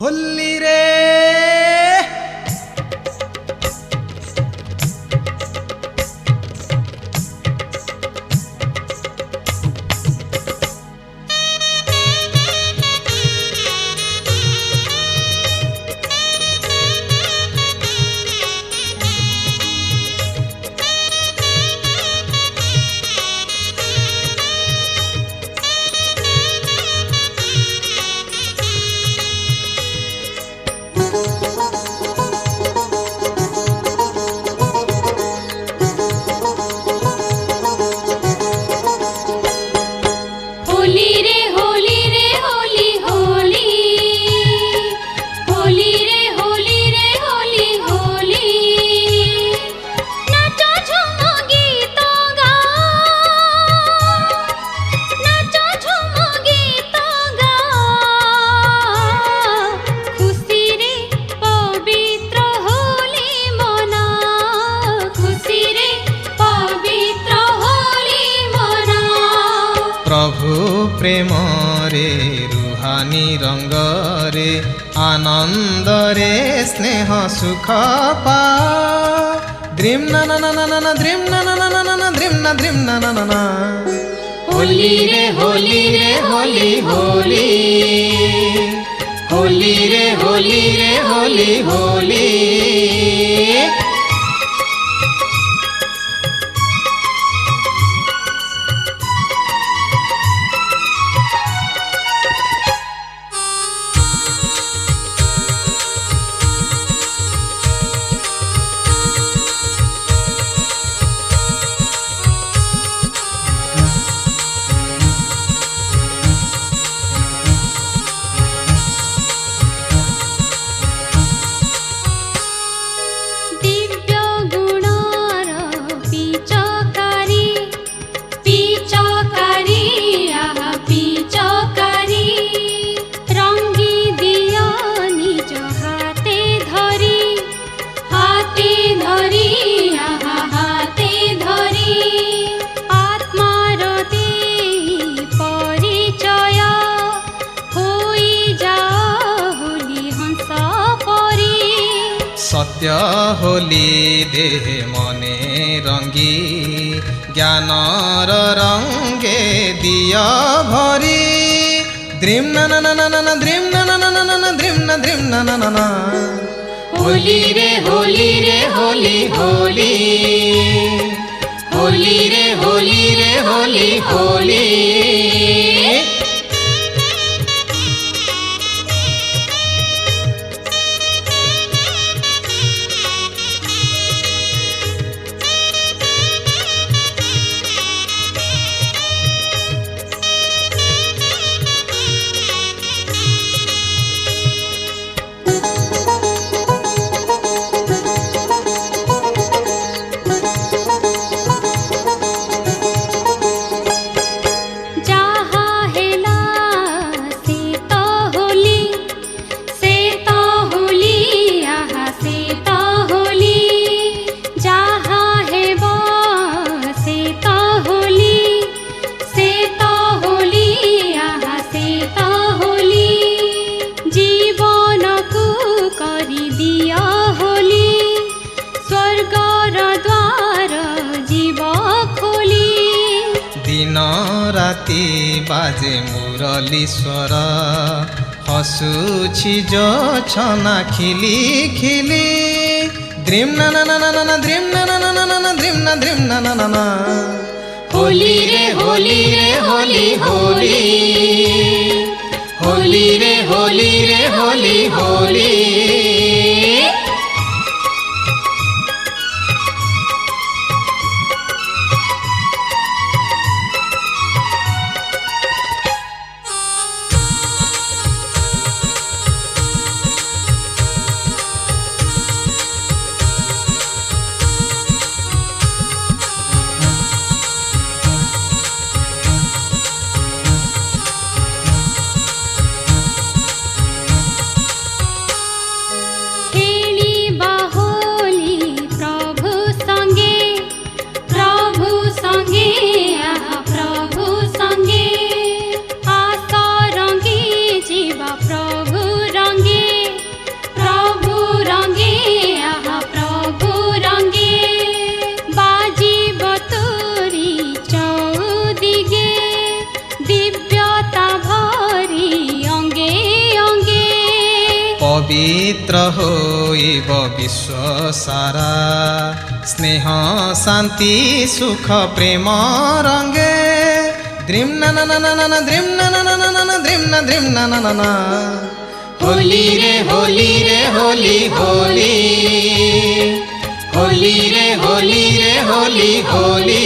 होली रे प्रभु प्रेम रे रुहानी रंग रे आनंद रे स्नेह सुख पा द्रिम ना ना ना ना ना द्रिम ना ना ना ना ना द्रिम ना ना ना ना होली रे होली रे होली होली होली रे होली रे होली होली सत्य होली देह मने रंगी ज्ञानर रंगे दिया भरी द्रिम ना ना ना ना ना द्रिम ना ना ना ना ना द्रिम ना ना होली रे होली रे होली होली होली रे होली रे होली होली दिन राति बाजे मुरली स्वर हसुछि जो छना खिली खिली द्रिम ना ना ना ना ना द्रिम ना ना ना ना ना द्रिम ना ना होली रे होली रे होली होली होली रे होली रे होली होली पवित्र होइब विश्व सारा स्नेह शांति सुख प्रेम रंगे द्रिम ना ना ना ना ना द्रिम ना ना ना ना ना द्रिम ना ना होली रे होली रे होली होली होली रे होली रे होली होली